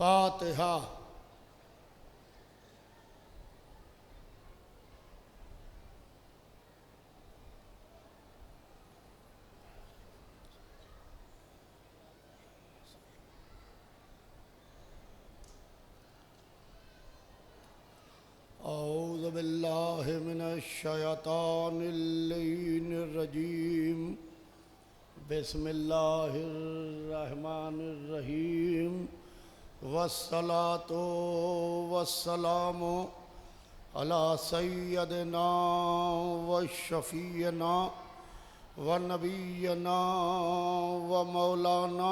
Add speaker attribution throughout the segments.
Speaker 1: फातिहा। औज़ु बिल्लाहि मिनश शैतानिर रजीम। बिस्मिल्लाहिर रहमानिर रहीम। वस्सलातु वस्सलामु अला सय्यदिना व शफीना व नबीना व मौलाना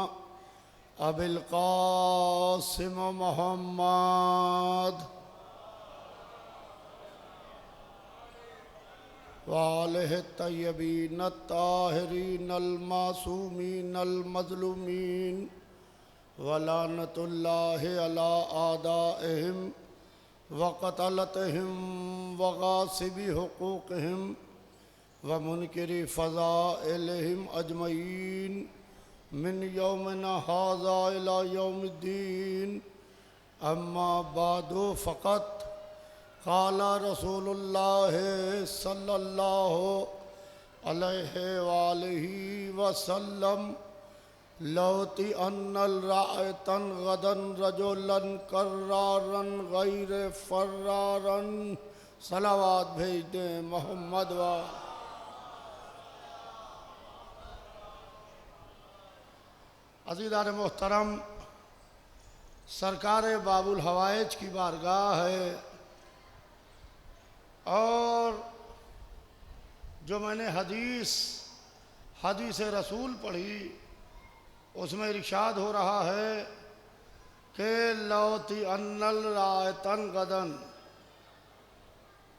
Speaker 1: अबिल कासिम मुहम्मद वालिहि तय्यबीन ताहिरीन अलमासूमीन अलमज़लूमीन वलानतुल्लाहि अला आदाइहिम व क़तलतिहिम व गासिबि हुकूक़िहिम व मुनकिरि फ़ज़ाइलिहिम अजमईन मिन यौमिना हाज़ा इला यौमिद्दीन। अम्मा बादु फ़क़त क़ाला रसूलुल्लाह सल्लल्लाहु अलैहि वालिहि वसल्लम लौति अन्नल रायतन गदन रजुलन कर्रारन गैर फर्रारन। सलावात भेज दें मोहम्मद व अज़ीज़ान मोहतरम। सरकार बाबुल हवाइज की बारगाह है और जो मैंने हदीस रसूल पढ़ी उसमें इरशाद हो रहा है कि लौती अन्नल रायतन गदन,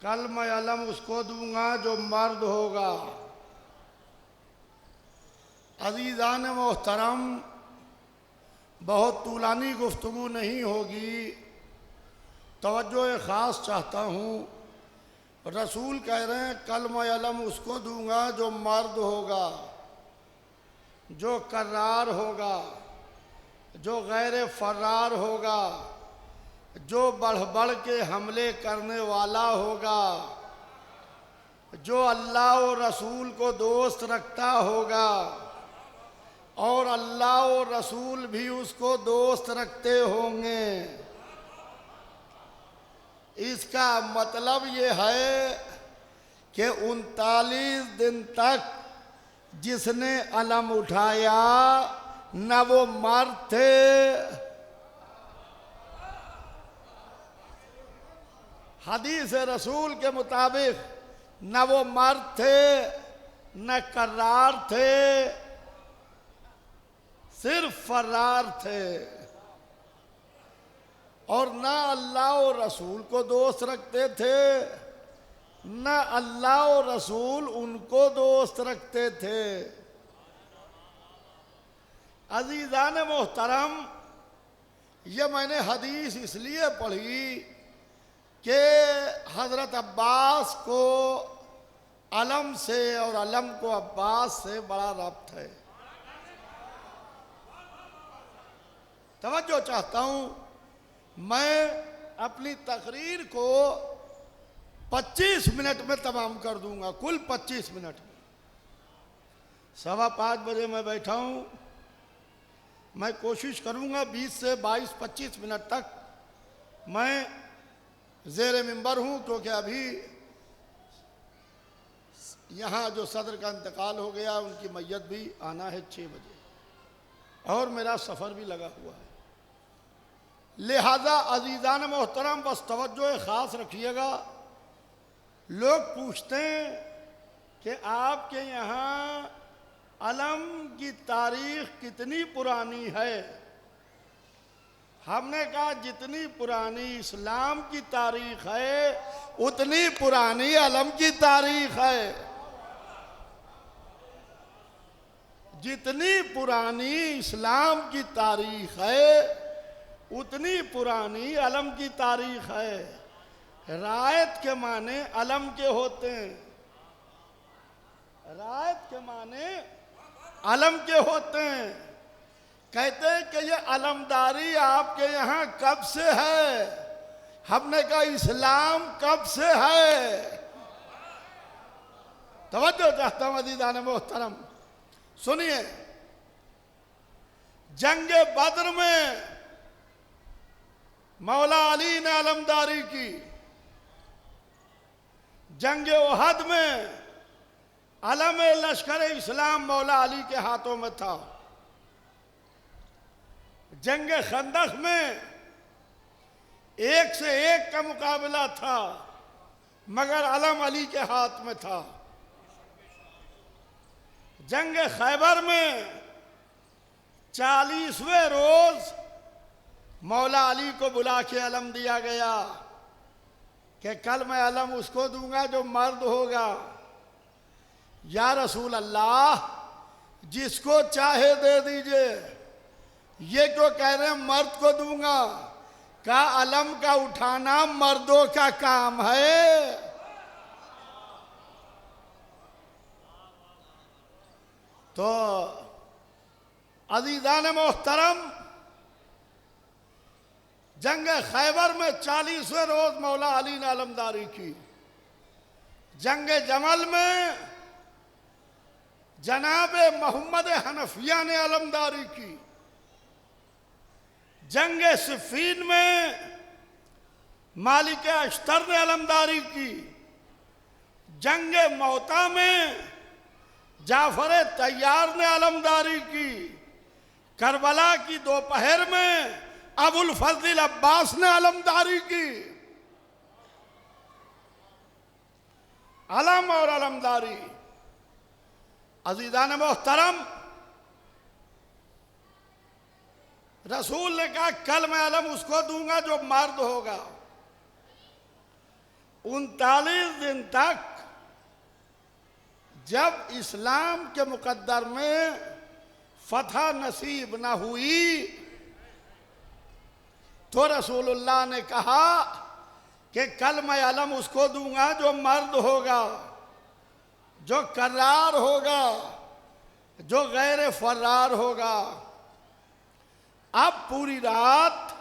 Speaker 1: कल मैं अलम उसको दूंगा जो मर्द होगा। अज़ीज़ान मोहतरम, बहुत तूलानी गुफ्तगू नहीं होगी, तवज्जो ख़ास चाहता हूँ। रसूल कह रहे हैं कल मैं अलम उसको दूंगा जो मर्द होगा, जो कर्रार होगा, जो गैर फर्रार होगा, जो बढ़ बढ़ के हमले करने वाला होगा, जो अल्लाह और रसूल को दोस्त रखता होगा और अल्लाह और रसूल भी उसको दोस्त रखते होंगे। इसका मतलब ये है कि 39 दिन तक जिसने अलम उठाया न वो मर्द थे। हदीस रसूल के मुताबिक न वो मर्द थे न कर्रार थे, सिर्फ फर्रार थे और न अल्लाह और रसूल को दोस्त रखते थे न अल्लाह और रसूल उनको दोस्त रखते थे। अज़ीज़ान मोहतरम, ये मैंने हदीस इसलिए पढ़ी कि हज़रत अब्बास को अलम से और अलम को अब्बास से बड़ा रब्त है। तवज्जो चाहता हूँ, मैं अपनी तकरीर को 25 मिनट में तमाम कर दूंगा, कुल 25 मिनट में। 5:15 बजे मैं बैठा हूँ, मैं कोशिश करूंगा 20 से 22-25 मिनट तक मैं ज़ेरे मिंबर हूँ, क्योंकि अभी यहाँ जो सदर का इंतकाल हो गया उनकी मैयत भी आना है 6 बजे और मेरा सफ़र भी लगा हुआ है। लिहाजा अज़ीज़ान मोहतरम, बस तवज्जो ख़ास रखिएगा। लोग पूछते हैं कि आपके यहाँ अलम की तारीख़ कितनी पुरानी है। हमने कहा जितनी पुरानी इस्लाम की तारीख़ है उतनी पुरानी अलम की तारीख़ है। जितनी पुरानी इस्लाम की तारीख़ है उतनी पुरानी अलम की तारीख़ है। रायत के माने अलम के होते हैं, रायत के माने अलम के होते हैं। कहते हैं कि ये अलमदारी आपके यहाँ कब से है? हमने कहा इस्लाम कब से है? तवज्जो चाहता हूं अज़ीज़ान मोहतरम, सुनिए। जंग बद्र में मौला अली ने अलमदारी की, जंग उहद में अलम लश्कर इस्लाम मौला अली के हाथों में था, जंग खंदक में एक से एक का मुकाबला था मगर अलम अली के हाथ में था, जंग खैबर में 40वें रोज मौला अली को बुला के अलम दिया गया कि कल मैं अलम उसको दूंगा जो मर्द होगा। या रसूल अल्लाह, जिसको चाहे दे दीजिए, ये क्यों कह रहे हैं मर्द को दूंगा? का अलम का उठाना मर्दों का काम है। तो अज़ीज़ान मोहतरम, जंग खैबर में 40वें रोज मौला अली ने अलमदारी की, जंग जमल में जनाब मोहम्मद हनफिया ने अलमदारी की, जंग सिफ़ीन में मालिक अश्तर ने अलमदारी की, जंग मौता में जाफर तैयार ने अलमदारी की, करबला की दोपहर में अबुल फजल अब्बास ने अलमदारी की। अलम और अलमदारी, अज़ीज़ान मोहतरम, रसूल ने कहा कल मैं अलम उसको दूंगा जो मर्द होगा। 39 दिन तक जब इस्लाम के मुकद्दर में फतह नसीब न हुई तो रसूलुल्लाह ने कहा कि कल मैं अलम उसको दूंगा जो मर्द होगा, जो कर्रार होगा, जो गैर फर्रार होगा। अब पूरी रात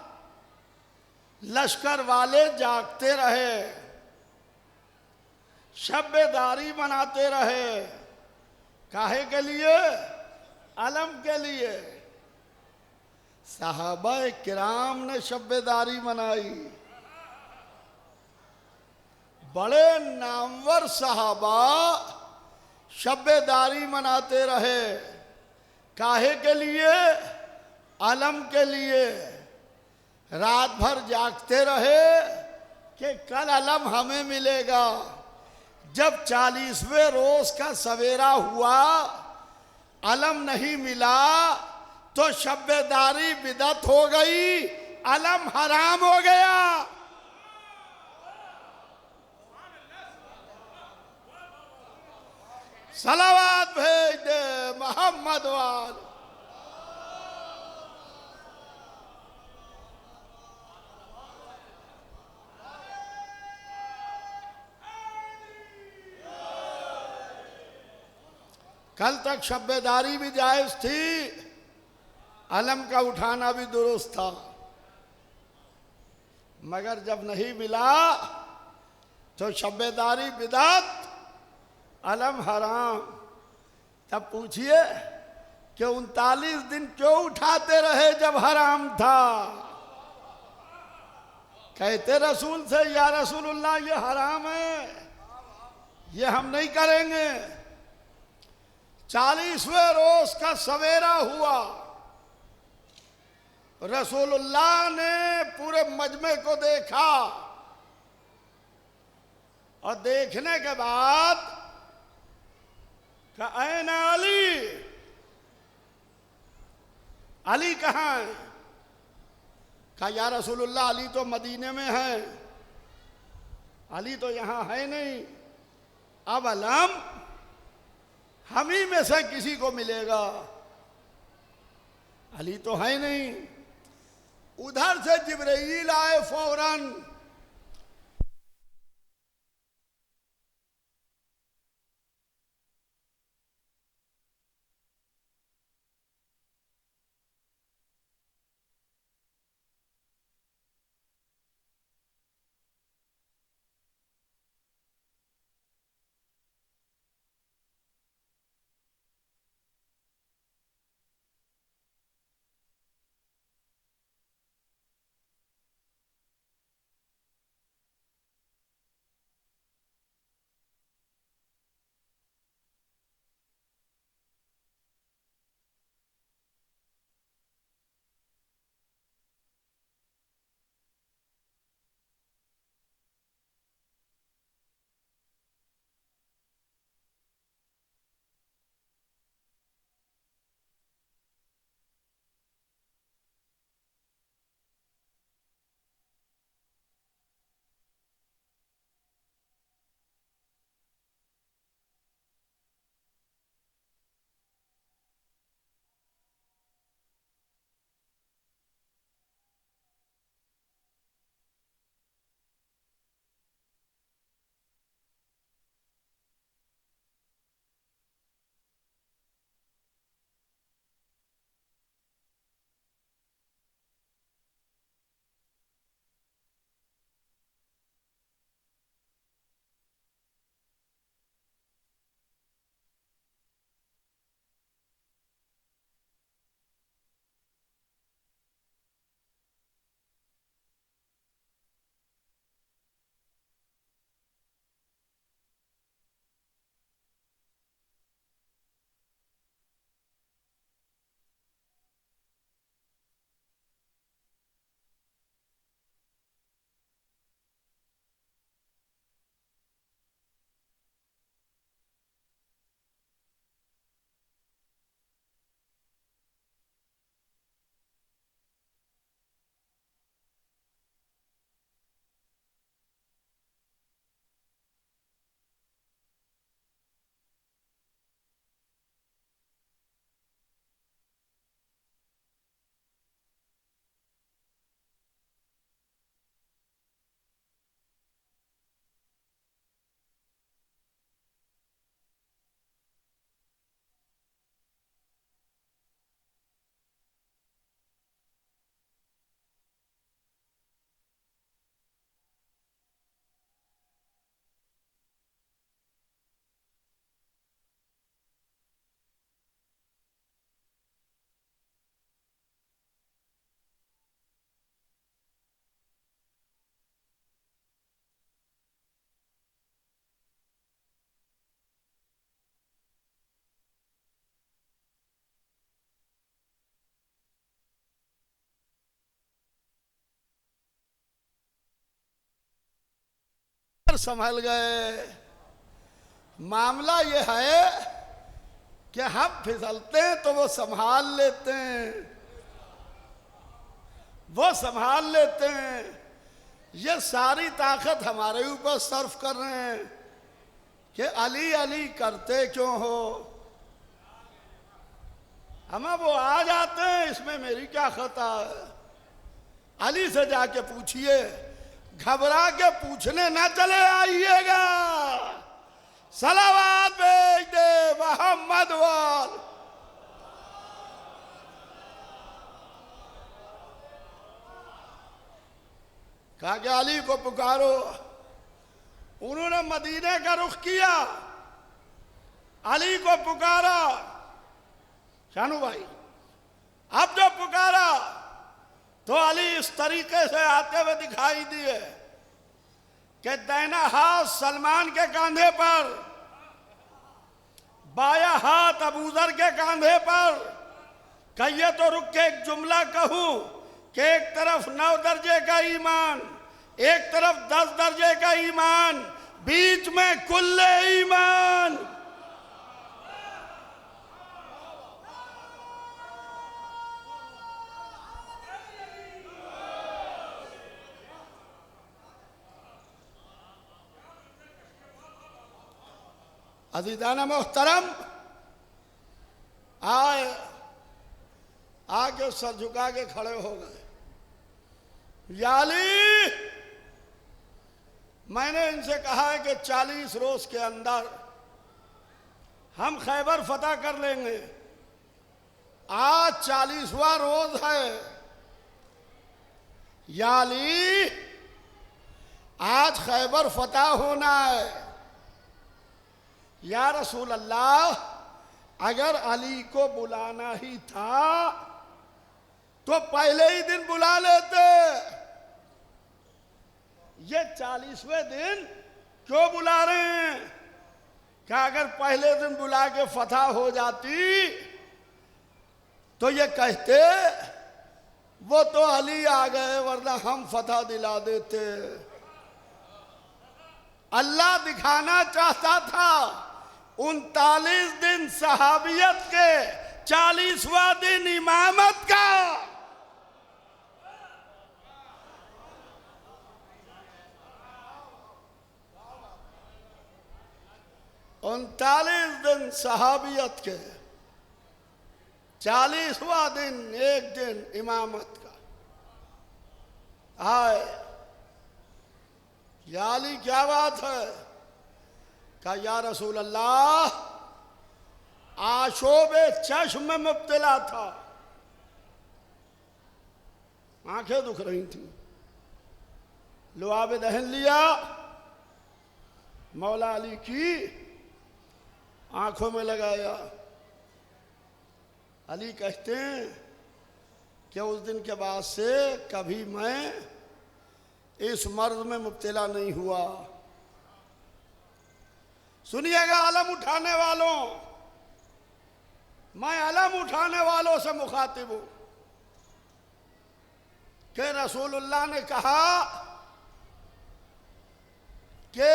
Speaker 1: लश्कर वाले जागते रहे, शब्बेदारी मनाते रहे। काहे के लिए? अलम के लिए। सहाबा किराम ने शब्बेदारी मनाई, बड़े नामवर सहाबा शब्बेदारी मनाते रहे। काहे के लिए? अलम के लिए। रात भर जागते रहे कि कल अलम हमें मिलेगा। जब 40वें रोज का सवेरा हुआ, अलम नहीं मिला तो शब्बेदारी बिदअत हो गई, अलम हराम हो गया। सलावत भेज दे मोहम्मद वाल। कल तक शब्बेदारी भी जायज थी, अलम का उठाना भी दुरुस्त था, मगर जब नहीं मिला तो शब्बेदारी बिदअत, अलम हराम। तब पूछिए कि 39 दिन क्यों उठाते रहे जब हराम था? कहते रसूल से, या रसूलुल्लाह ये हराम है, ये हम नहीं करेंगे। 40वें रोज का सवेरा हुआ, रसूलुल्लाह ने पूरे मजमे को देखा और देखने के बाद कहा, ऐन अली, अली कहाँ है? कहा, या रसूलुल्लाह अली तो मदीने में है, अली तो यहाँ है नहीं। अब अलम हम ही में से किसी को मिलेगा, अली तो है नहीं। उधर से जिब्रील आए फौरन, संभल गए। मामला ये है कि हम फिसलते हैं तो वो संभाल लेते हैं, वो संभाल लेते हैं। ये सारी ताकत हमारे ऊपर सर्फ कर रहे हैं कि अली अली करते क्यों हो। हमें वो आ जाते हैं, इसमें मेरी क्या खता है। अली से जाके पूछिए, घबरा के पूछने ना चले आइएगा। सलावत भेज दे मोहम्मद वाल। कहा कि अली को पुकारो। उन्होंने मदीने का रुख किया, अली को पुकारा। शानू भाई, अब जो पुकारा तो अली इस तरीके से आते हुए दिखाई दिए कि दाहिना हाथ सलमान के कंधे पर, बाया हाथ अबूजर के कंधे पर। कहिए तो रुक के एक जुमला कहूं कि एक तरफ 9 दर्जे का ईमान, एक तरफ 10 दर्जे का ईमान, बीच में कुल्ले ईमान। अज़ीज़ाना मोहतरम, आके सर झुका के खड़े हो गए। या अली, मैंने इनसे कहा है कि 40 रोज के अंदर हम खैबर फतह कर लेंगे। आज 40वां रोज है। या अली, आज खैबर फतह होना है। या रसूल अल्लाह, अगर अली को बुलाना ही था तो पहले ही दिन बुला लेते। ये 40वें दिन क्यों बुला रहे हैं? क्या अगर पहले दिन बुला के फतह हो जाती तो ये कहते वो तो अली आ गए, वरना हम फतह दिला देते। अल्लाह दिखाना चाहता था 39 दिन सहाबियत के, 40वां दिन इमामत का। 39 दिन सहाबियत के, 40वां दिन एक दिन इमामत का। आए या अली, क्या बात है? कहा या रसूल अल्लाह, आशोबे चश्म में मुब्तला था, आंखें दुख रही थी। लुआब दहन लिया, मौला अली की आंखों में लगाया। अली कहते हैं कि उस दिन के बाद से कभी मैं इस मर्ज में मुब्तला नहीं हुआ। सुनिएगा अलम उठाने वालों, मैं अलम उठाने वालों से मुखातिब हूं कि रसूलुल्लाह ने कहा कि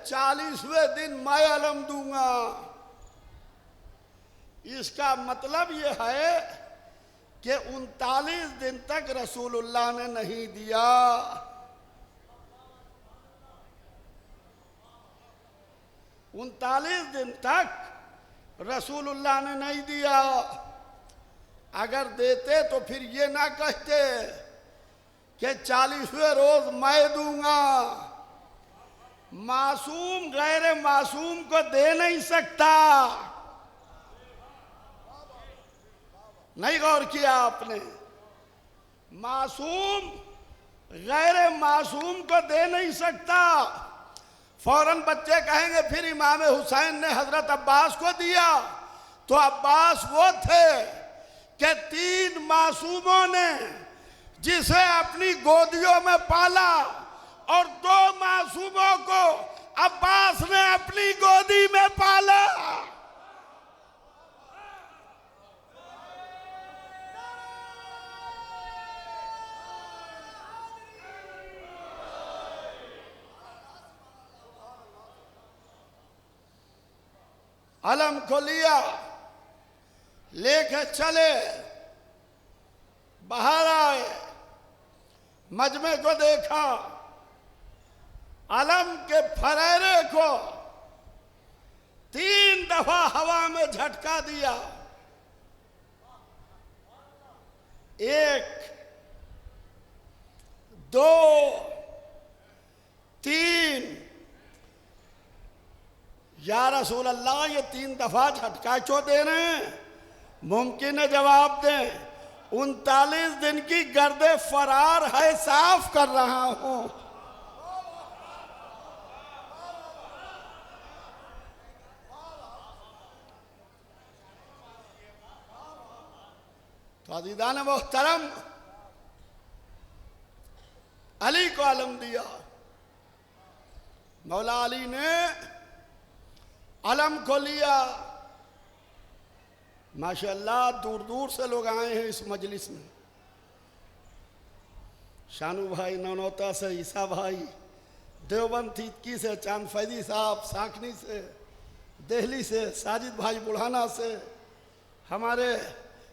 Speaker 1: 40वें दिन मैं अलम दूंगा। इसका मतलब ये है कि 39 दिन तक रसूलुल्लाह ने नहीं दिया। 39 दिन तक रसूलुल्लाह ने नहीं दिया। अगर देते तो फिर ये ना कहते कि 40वें रोज मैं दूंगा। मासूम गैर मासूम को दे नहीं सकता। नहीं गौर किया आपने? मासूम गैर मासूम को दे नहीं सकता। फौरन बच्चे कहेंगे फिर इमाम हुसैन ने हजरत अब्बास को दिया, तो अब्बास वो थे कि 3 मासूमों ने जिसे अपनी गोदियों में पाला और 2 मासूमों को अब्बास ने अपनी गोदी में पाला। अलम को लिया, लेके चले, बाहर आए, मजमे को देखा, अलम के फरेरे को 3 दफा हवा में झटका दिया। 1, 2, 3। या रसूल अल्लाह, ये 3 दफा झटका क्यों दे रहे हैं? मुमकिन है जवाब दें। 39 दिन की गर्दे फरार है, साफ कर रहा हूं। तो अज़ीज़ान मोहतरम, अली को अलम दिया। मौला अली ने अलम को लिया। माशाअल्लाह, दूर दूर से लोग आए हैं इस मजलिस में। शानू भाई नौनौता से, ईसा भाई देवबंद थीतकी से, चांद फैदी साहब साखनी से, दिल्ली से, साजिद भाई बुढ़ाना से, हमारे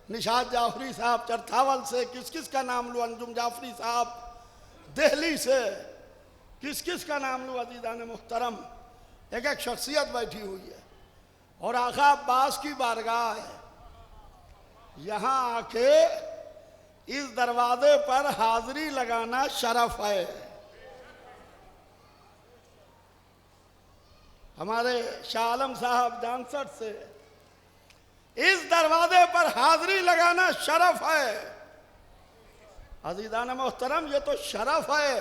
Speaker 1: निशात जाफरी साहब चरथावल से, किस किस का नाम लूँ, अंजुम जाफरी साहब दिल्ली से, किस किस का नाम लूँ। अज़ीज़ान मोहतरम, एक एक शख्सियत बैठी हुई है और आका अब्बास की बारगाह है। यहाँ आके इस दरवाजे पर हाजिरी लगाना शरफ है। हमारे शाह आलम साहब जानसठ से इस दरवाजे पर हाजिरी लगाना शरफ है। अज़ीज़ान मोहतरम, ये तो शरफ है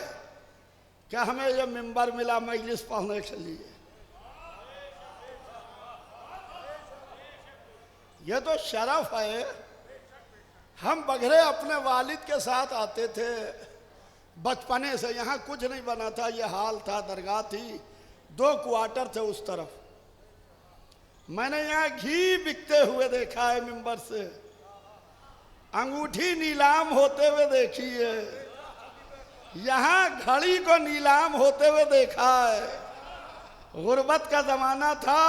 Speaker 1: कि हमें ये मिंबर मिला मजलिस पढ़ने के लिए। ये तो शरफ है। हम बघरे अपने वालिद के साथ आते थे बचपने से। यहाँ कुछ नहीं बना था, ये हाल था, दरगाह थी, 2 क्वार्टर थे उस तरफ। मैंने यहाँ घी बिकते हुए देखा है मिंबर से, अंगूठी नीलाम होते हुए देखी है, यहाँ घड़ी को नीलाम होते हुए देखा है। गुर्बत का जमाना था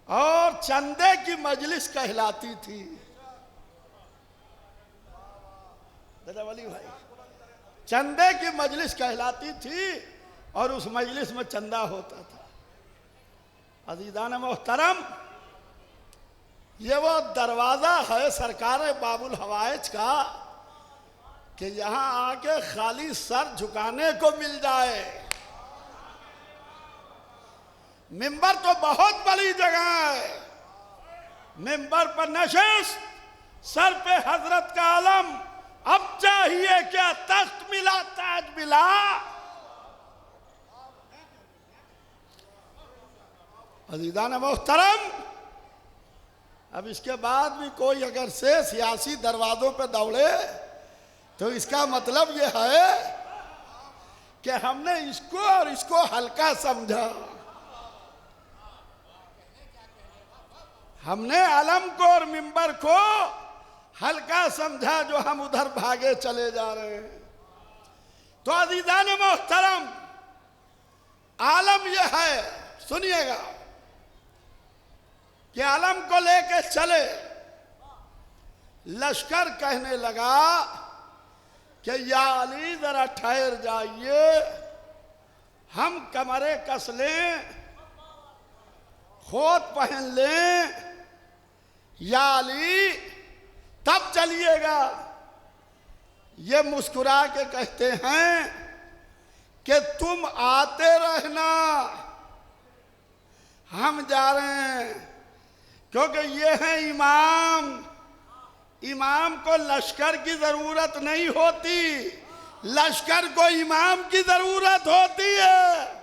Speaker 1: और चंदे की मजलिस कहलाती थी। दादा वली भाई, चंदे की मजलिस कहलाती थी और उस मजलिस में चंदा होता था। अज़ीज़ान मोहतरम, ये वो दरवाज़ा है सरकार बाबुल हवाइज का कि यहाँ आके खाली सर झुकाने को मिल जाए। मिंबर तो बहुत बड़ी जगह है। मिंबर पर नशिस्त, सर पे हजरत का आलम, अब चाहिए क्या? तख्त मिला, ताज मिला। अज़ीज़ान मोहतरम, अब इसके बाद भी कोई अगर से सियासी दरवाजों पे दौड़े तो इसका मतलब ये है कि हमने इसको और इसको हल्का समझा। हमने अलम को और मिंबर को हल्का समझा, जो हम उधर भागे चले जा रहे हैं। तो अज़ीज़ान मोहतरम, आलम यह है, सुनिएगा, कि आलम को लेके चले। लश्कर कहने लगा कि या अली जरा ठहर जाइए, हम कमरे कस लें, खोत पहन लें, या अली तब चलिएगा। ये मुस्कुरा के कहते हैं कि तुम आते रहना, हम जा रहे हैं, क्योंकि ये है इमाम। इमाम को लश्कर की जरूरत नहीं होती, लश्कर को इमाम की जरूरत होती है।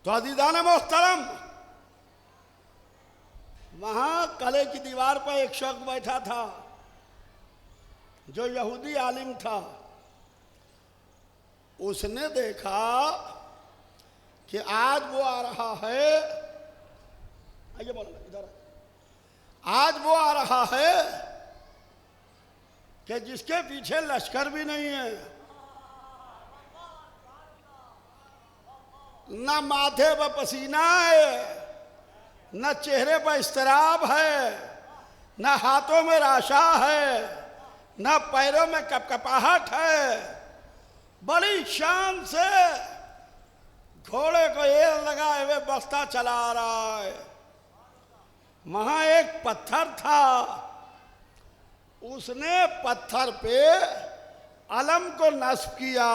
Speaker 1: तो अज़ीज़ान मोहतरम, वहां कले की दीवार पर एक शख्स बैठा था जो यहूदी आलिम था। उसने देखा कि आज वो आ रहा है, आइए बोलो इधर, आज वो आ रहा है कि जिसके पीछे लश्कर भी नहीं है, न माथे पर पसीना है, न चेहरे पर इस्तराब है, न हाथों में राशा है, न पैरों में कपकपाहट है। बड़ी शान से घोड़े को एड़ लगाए हुए बस्ता चला रहा है। वहां एक पत्थर था, उसने पत्थर पे अलम को नस्ब किया,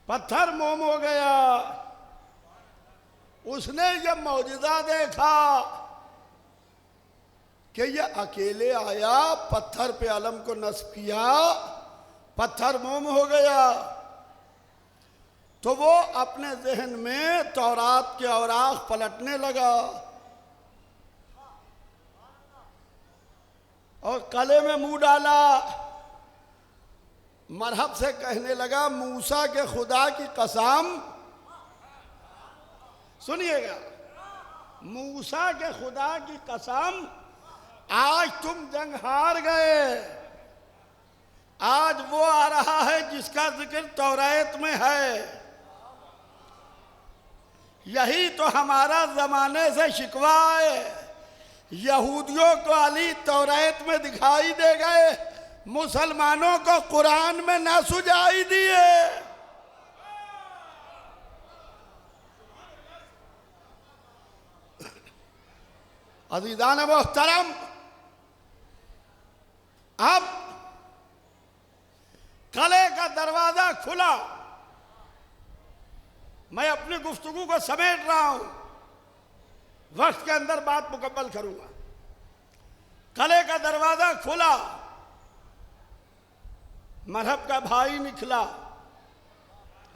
Speaker 1: पत्थर मोम हो गया। उसने जब मौजूदा देखा कि ये अकेले आया, पत्थर पे अलम को नस्ब किया, पत्थर मोम हो गया, तो वो अपने जहन में तौरात के औराक पलटने लगा और कले में मुंह डाला, मरहब से कहने लगा, मूसा के खुदा की कसम, सुनिएगा, मूसा के खुदा की कसम, आज तुम जंग हार गए। आज वो आ रहा है जिसका जिक्र तौरात में है। यही तो हमारा जमाने से शिकवा है। यहूदियों को अली तौरात में दिखाई दे गए, मुसलमानों को कुरान में न सुझाई दिए। अज़ीज़ान मोहतरम, अब कले का दरवाजा खुला। मैं अपनी गुफ्तगू को समेट रहा हूं, वक्त के अंदर बात मुकम्मल करूंगा। कले का दरवाजा खुला, मरहब का भाई निकला,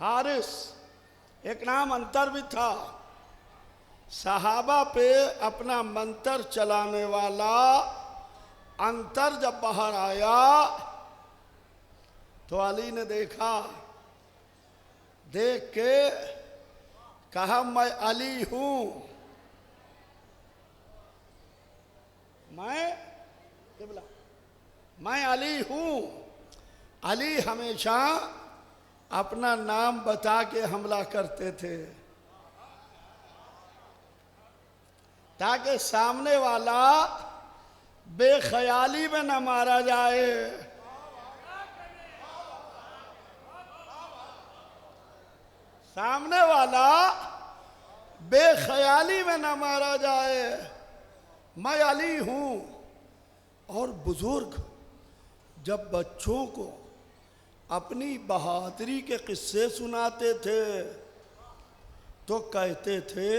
Speaker 1: हारिस, एक नाम अंतर भी था। सहाबा पे अपना मंतर चलाने वाला अंतर जब बाहर आया तो अली ने देखा, देख के कहा, मैं अली हूं, मैं अली हूं। अली हमेशा अपना नाम बता के हमला करते थे ताकि सामने वाला बेख्याली में न मारा जाए। सामने वाला बेख्याली में न मारा जाए। मैं अली हूं। और बुजुर्ग जब बच्चों को अपनी बहादुरी के किस्से सुनाते थे तो कहते थे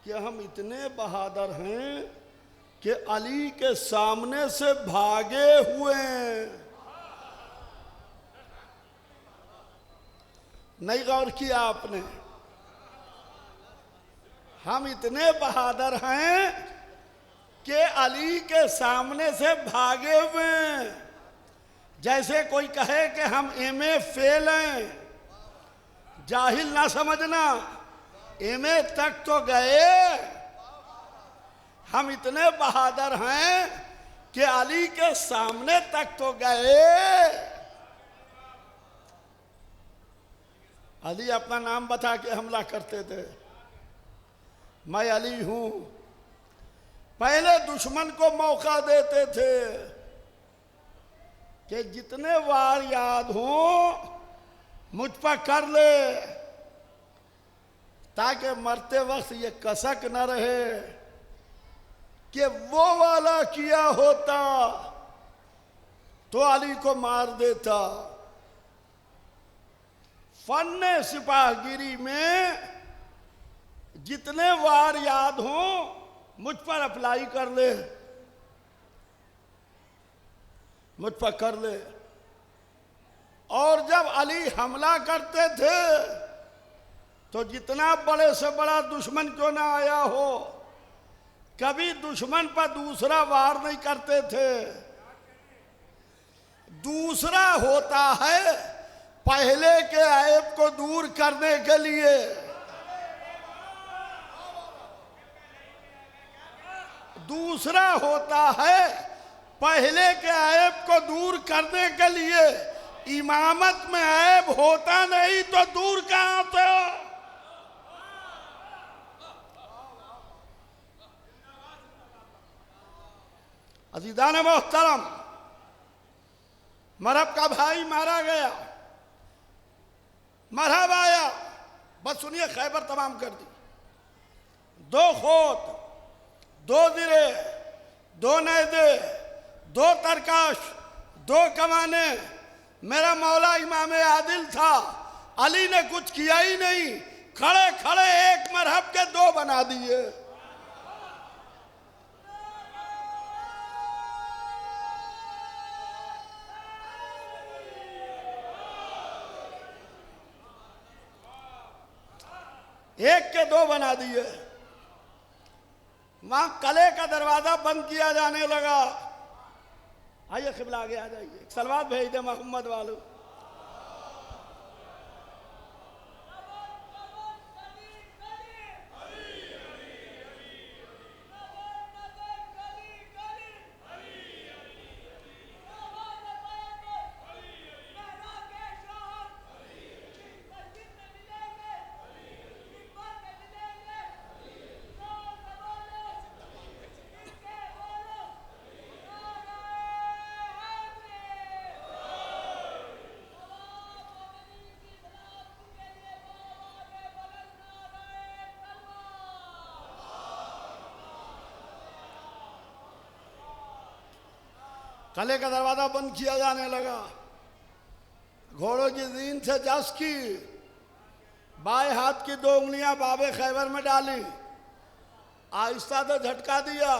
Speaker 1: कि हम इतने बहादुर हैं कि अली के सामने से भागे हुए हैं। नहीं गौर किया आपने? हम इतने बहादुर हैं कि अली के सामने से भागे हुए हैं। जैसे कोई कहे कि हम एमए फेल हैं। जाहिल ना समझना, एमए तक तो गए। हम इतने बहादुर हैं कि अली के सामने तक तो गए। अली अपना नाम बता के हमला करते थे। मैं अली हूं। पहले दुश्मन को मौका देते थे कि जितने वार याद हो मुझ पर कर ले, ताकि मरते वक्त ये कसक न रहे कि वो वाला किया होता तो अली को मार देता। फन्ने सिपाहगिरी में जितने वार याद हो मुझ पर अप्लाई कर ले, मुझ पर कर ले। और जब अली हमला करते थे तो जितना बड़े से बड़ा दुश्मन क्यों ना आया हो, कभी दुश्मन पर दूसरा वार नहीं करते थे। दूसरा होता है पहले के ऐब को दूर करने के लिए। दूसरा होता है पहले के ऐब को दूर करने के लिए। इमामत में ऐब होता नहीं तो दूर कहां से हो। अजीज़ान मोहतरम, मरहब का भाई मारा गया, मरहब आया, बस सुनिए खैबर तमाम कर दी। 2 खोत, 2 दिरे, 2 नैदे, 2 तरकाश, 2 कमाने। मेरा मौला इमाम आदिल था, अली ने कुछ किया ही नहीं, खड़े खड़े एक मरहब के 2 बना दिए। एक के 2 बना दिए। वहां कले का दरवाजा बंद किया जाने लगा। आइए क़िबला आगे आ जाइए, सलवात भेज दे मोहम्मद वालों। कले का दरवाजा बंद किया जाने लगा। घोड़ों की जीन से जस की, बाएं हाथ की 2 उंगलियां बाबे खैबर में डाली, आहिस्ता से झटका दिया।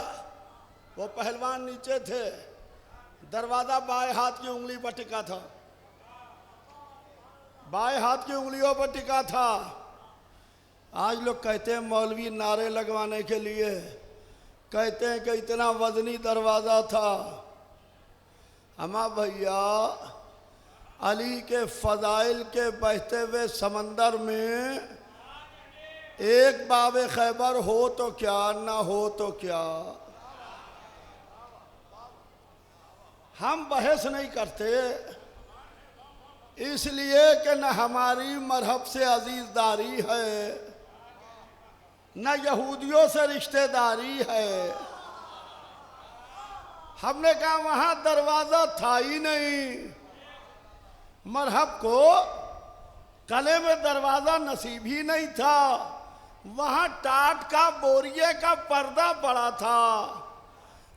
Speaker 1: वो पहलवान नीचे थे, दरवाजा बाएं हाथ की उंगली पर टिका था, बाएं हाथ की उंगलियों पर टिका था। आज लोग कहते हैं मौलवी नारे लगवाने के लिए, कहते हैं कि इतना वजनी दरवाजा था। अमा भैया, अली के फजाइल के बहते हुए समंदर में एक बाबे खैबर हो तो क्या, ना हो तो क्या। हम बहस नहीं करते इसलिए कि न हमारी मरहब से अजीजदारी है, न यहूदियों से रिश्तेदारी है। हमने कहा वहां दरवाजा था ही नहीं। मरहब को कले में दरवाजा नसीब ही नहीं था। वहां टाट का बोरिए का पर्दा पड़ा था।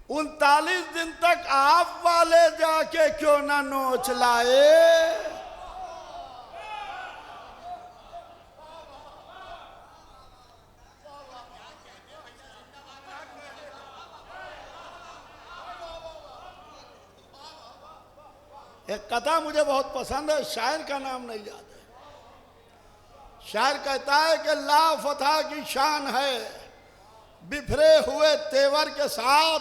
Speaker 1: 39 दिन तक आप वाले जाके क्यों ना नोच लाए। एक कथा मुझे बहुत पसंद है, शायर का नाम नहीं याद है। शायर कहता है कि ला फतह की शान है बिफरे हुए तेवर के साथ,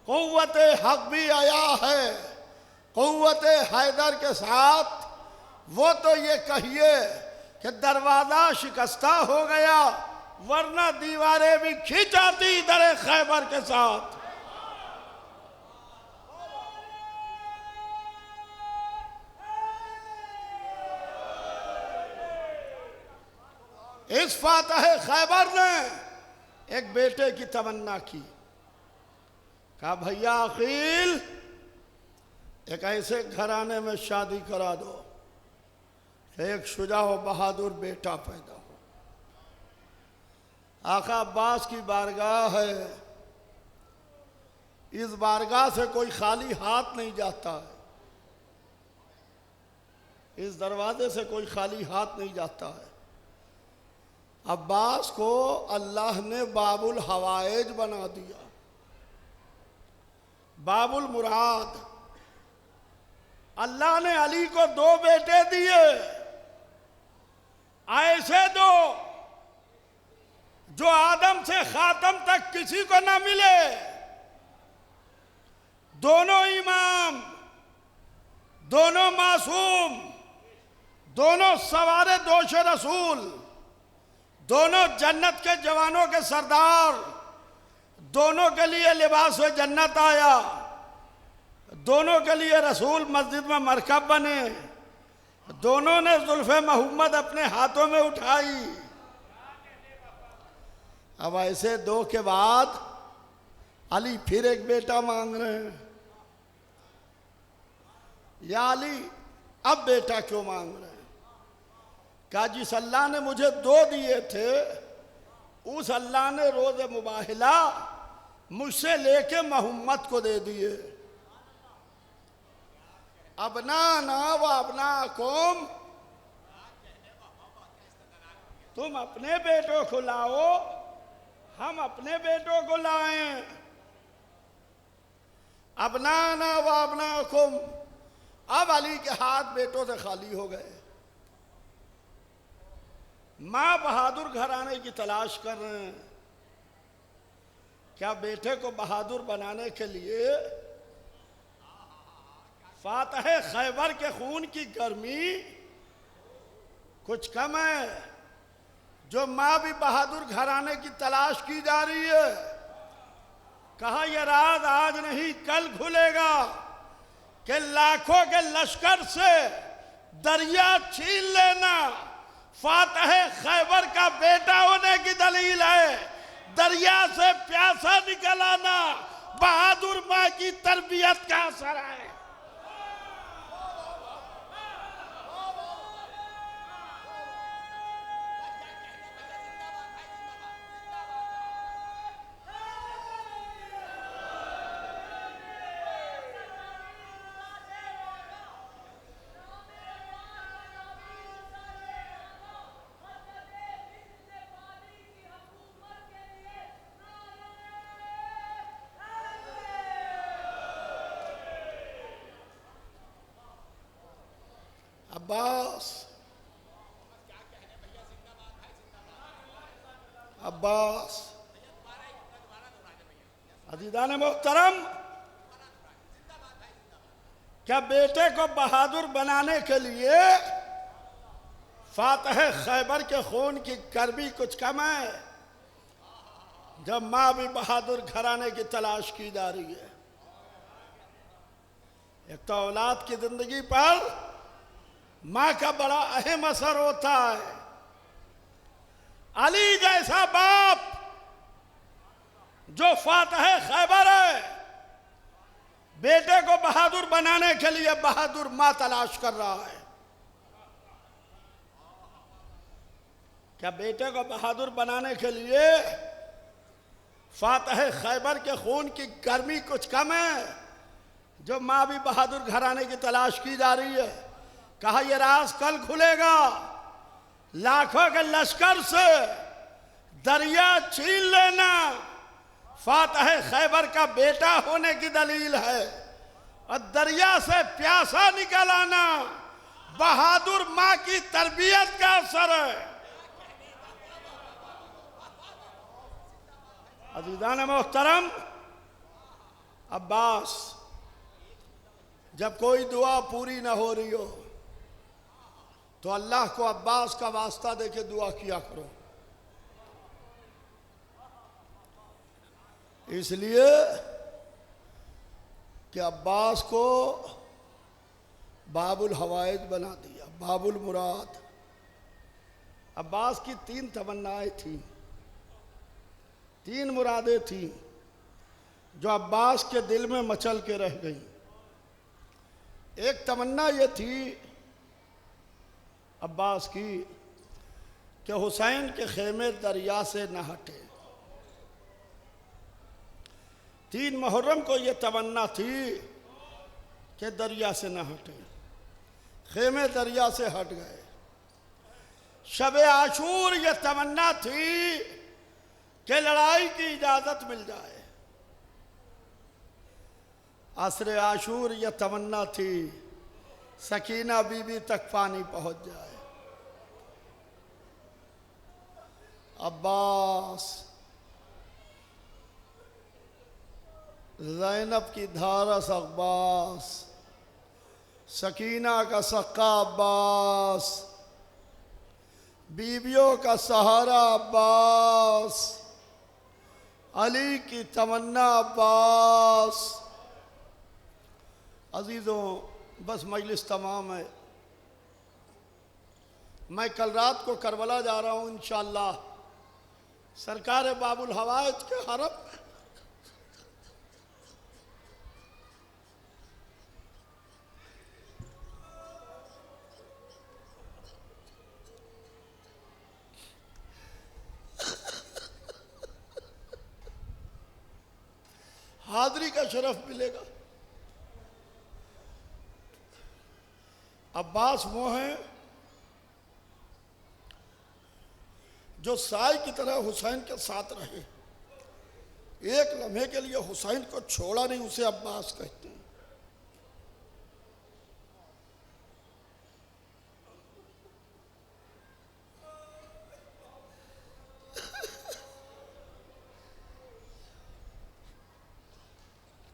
Speaker 1: कुव्वत हक भी आया है कुव्वत हैदर के साथ। वो तो ये कहिए कि दरवाजा शिकस्ता हो गया, वरना दीवारें भी खींचाती दरे खैबर के साथ। इस फातह खैबर ने एक बेटे की तमन्ना की, कहा भैया अकील एक ऐसे घराने में शादी करा दो कि एक शुजा व बहादुर बेटा पैदा हो। आका अब्बास की बारगाह है, इस बारगाह से कोई खाली हाथ नहीं जाता है, इस दरवाजे से कोई खाली हाथ नहीं जाता है। अब्बास को अल्लाह ने बाबुल हवाएज बना दिया, बाबुल मुराद। अल्लाह ने अली को 2 बेटे दिए, ऐसे दो जो आदम से खातम तक किसी को ना मिले। दोनों इमाम, दोनों मासूम, दोनों सवारे दोष रसूल, दोनों जन्नत के जवानों के सरदार, दोनों के लिए लिबास व जन्नत आया, दोनों के लिए रसूल मस्जिद में मरकब बने, दोनों ने जुल्फ़े मोहम्मद अपने हाथों में उठाई। अब ऐसे दो के बाद अली फिर एक बेटा मांग रहे हैं। या अली अब बेटा क्यों मांग रहे हैं? कहा जिस अल्लाह ने मुझे दो दिए थे उस अल्लाह ने रोज़े मुबाहिला मुझसे लेके मोहम्मद को दे दिए। अपना ना व अपना कौम, तुम अपने बेटों को लाओ, हम अपने बेटों को लाएं। अपना ना व अपना कौम। अब अली के हाथ बेटों से खाली हो गए। मां बहादुर घराने की तलाश कर रहे हैं। क्या बेटे को बहादुर बनाने के लिए फातह खैबर के खून की गर्मी कुछ कम है? जो मां भी बहादुर घराने की तलाश की जा रही है। कहा यह राज आज नहीं कल खुलेगा कि लाखों के लश्कर से दरिया छीन लेना फातह खैबर का बेटा होने की दलील है। दरिया से प्यासा निकल आना बहादुर मां की तरबियत का असर है। अब्बास, अब्बास अजीज़ान मोहतरम, क्या बेटे को बहादुर बनाने के लिए फातह खैबर के खून की गर्मी कुछ कम है? जब माँ भी बहादुर घराने की तलाश की जा रही है। एक तो औलाद की जिंदगी पर मां का बड़ा अहम असर होता है। अली जैसा बाप जो फातह खैबर है, बेटे को बहादुर बनाने के लिए बहादुर मां तलाश कर रहा है। क्या बेटे को बहादुर बनाने के लिए फातह खैबर के खून की गर्मी कुछ कम है? जो मां भी बहादुर घराने की तलाश की जा रही है। कहा यह राज कल खुलेगा, लाखों के लश्कर से दरिया छीन लेना फातह खैबर का बेटा होने की दलील है। और दरिया से प्यासा निकल आना बहादुर मां की तरबियत का असर है। अज़ीज़ान मोहतरम, अब्बास, जब कोई दुआ पूरी ना हो रही हो तो अल्लाह को अब्बास का वास्ता देके दुआ किया करो। इसलिए कि अब्बास को बाबुल हवाइज बना दिया, बाबुल मुराद। अब्बास की 3 तमन्नाएं थी, 3 मुरादें थी जो अब्बास के दिल में मचल के रह गई। एक तमन्ना ये थी अब्बास की कि हुसैन के खेमे दरिया से न हटे। 3 मुहर्रम को ये तमन्ना थी कि दरिया से न हटे। खेमे दरिया से हट गए। शब आशूर ये तमन्ना थी कि लड़ाई की इजाज़त मिल जाए। असर आशूर ये तमन्ना थी सकीना बीबी तक पानी पहुंच जाए। अब्बास, ज़ैनब की धारस अब्बास, सकीना का सक्का अब्बास, बीवियों का सहारा अब्बास, अली की तमन्ना अब्बास। अजीज़ों, बस मजलिस तमाम है। मैं कल रात को करबला जा रहा हूँ इंशाअल्लाह। सरकार बाबुल हवाइज के हरम हाज़री का शरफ मिलेगा। अब्बास वो हैं जो साई की तरह हुसैन के साथ रहे, एक लम्हे के लिए हुसैन को छोड़ा नहीं, उसे अब्बास कहते हैं।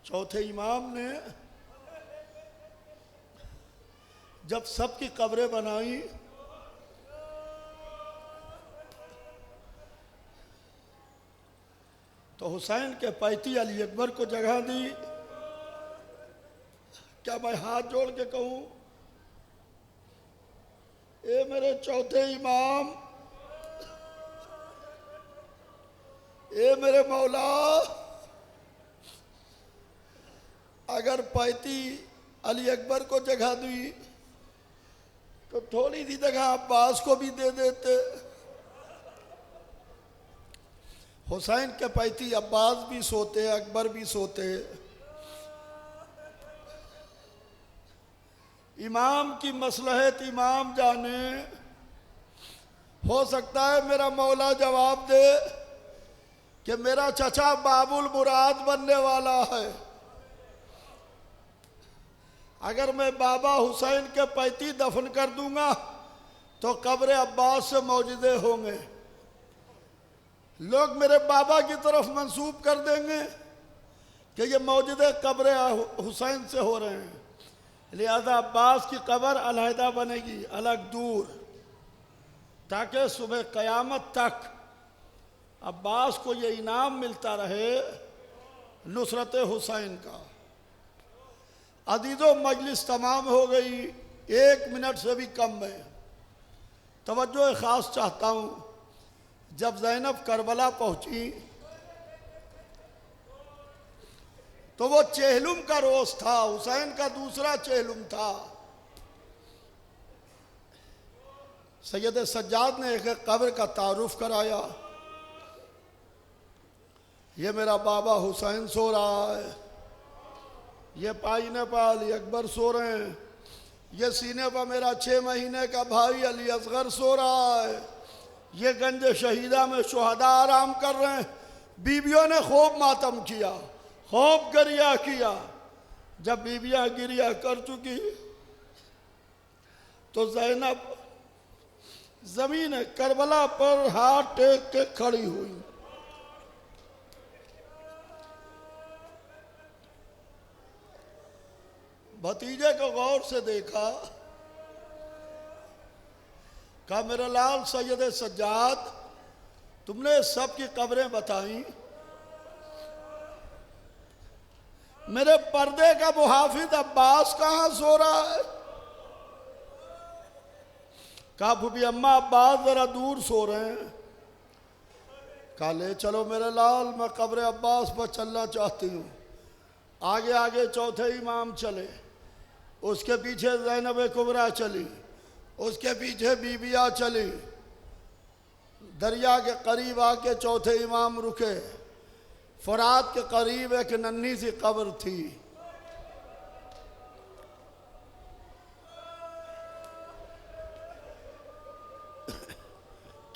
Speaker 1: चौथे इमाम ने जब सबकी कब्रें बनाई तो हुसैन के पैती अली अकबर को जगह दी। क्या मैं हाथ जोड़ के कहूं, ए मेरे चौथे इमाम, ए मेरे मौला, अगर पैती अली अकबर को जगह दी तो थोड़ी सी जगह अब्बास को भी दे देते। हुसैन के पैती अब्बास भी सोते, अकबर भी सोते। इमाम की मसलहत इमाम जाने। हो सकता है मेरा मौला जवाब दे कि मेरा चचा बाबुल मुराद बनने वाला है। अगर मैं बाबा हुसैन के पैती दफन कर दूंगा तो कब्र अब्बास से मौजूदे होंगे। लोग मेरे बाबा की तरफ मंसूब कर देंगे कि ये मौजूदे कब्र हुसैन से हो रहे हैं, लिहाजा अब्बास की कब्र अलहदा बनेगी, अलग दूर, ताकि सुबह क़यामत तक अब्बास को ये इनाम मिलता रहे नुसरत हुसैन का। अजीज़ों, मजलिस तमाम हो गई, 1 मिनट से भी कम में। तवज्जो ख़ास चाहता हूँ, जब ज़ैनब करबला पहुंची तो वो चेहलुम का रोज़ था, हुसैन का दूसरा चेहलुम था। सैयद सज्जाद ने एक कब्र का तारुफ कराया। ये मेरा बाबा हुसैन सो रहा है, ये पाइने पर अली अकबर सो रहे हैं, ये सीने पर मेरा 6 महीने का भाई अली असगर सो रहा है, ये गंज शहीदा में शुहदा आराम कर रहे हैं। बीवियों ने खूब मातम किया, खूब गिरिया किया। जब बीवियां गिरिया कर चुकी तो ज़ैनब जमीन करबला पर हाथ टेक के खड़ी हुई। भतीजे को गौर से देखा, कहा मेरा लाल सैयद सज्जाद, तुमने सबकी कब्रें बताई, मेरे पर्दे का मुहाफिज अब्बास कहाँ सो रहा है? कहा फूफी अम्मा अब्बास जरा दूर सो रहे हैं। कहा ले चलो मेरे लाल, मैं कब्र अब्बास पर चलना चाहती हूँ। आगे आगे चौथे इमाम चले, उसके पीछे ज़ैनब कुबरा चली, उसके पीछे बीबिया चली। दरिया के करीब आके चौथे इमाम रुके। फरात के करीब एक नन्ही सी कब्र थी।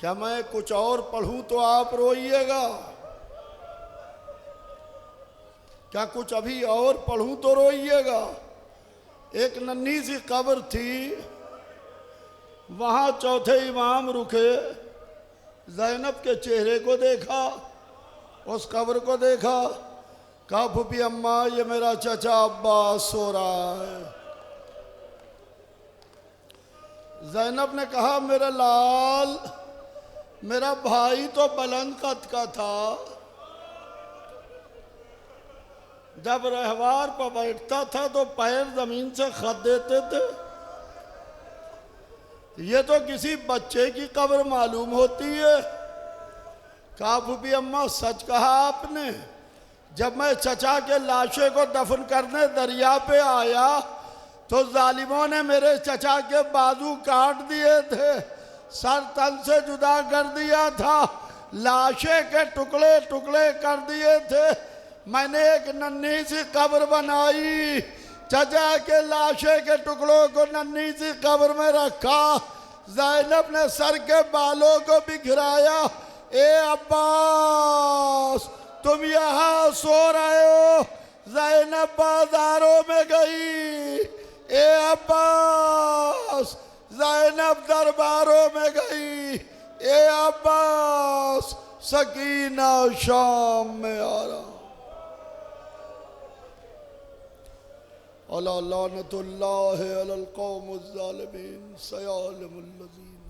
Speaker 1: क्या मैं कुछ और पढ़ूं तो आप रोइएगा? क्या कुछ अभी और पढ़ूं तो रोइएगा? एक नन्ही सी कब्र थी, वहां चौथे इमाम रुके, ज़ैनब के चेहरे को देखा, उस कब्र को देखा, कहा फूफी अम्मा ये मेरा चचा अब्बास सो रहा है। ज़ैनब ने कहा मेरा लाल, मेरा भाई तो बुलंद कद का था, जब रहवार पर बैठता था तो पैर जमीन से खद देते थे। ये तो किसी बच्चे की कब्र मालूम होती है। कहा फूफी अम्मा सच कहा आपने। जब मैं चचा के लाशे को दफन करने दरिया पे आया तो जालिमों ने मेरे चचा के बाजू काट दिए थे, सर तन से जुदा कर दिया था, लाशे के टुकड़े टुकड़े कर दिए थे। मैंने एक नन्ही सी कब्र बनाई, चचा के लाशे के टुकड़ों को नन्ही सी कब्र में रखा। ज़ैनब ने सर के बालों को बिखराया, ए अब्बास तुम यहाँ सो रहे हो। ज़ैनब बाजारों में गई, ए अब्बास। ज़ैनब दरबारों में गई, ए अब्बास। सकीना शाम में आ रहा। अला लानतुल्लाहि अलल कौमिज़ ज़ालिमीन सयअलमुल लज़ीन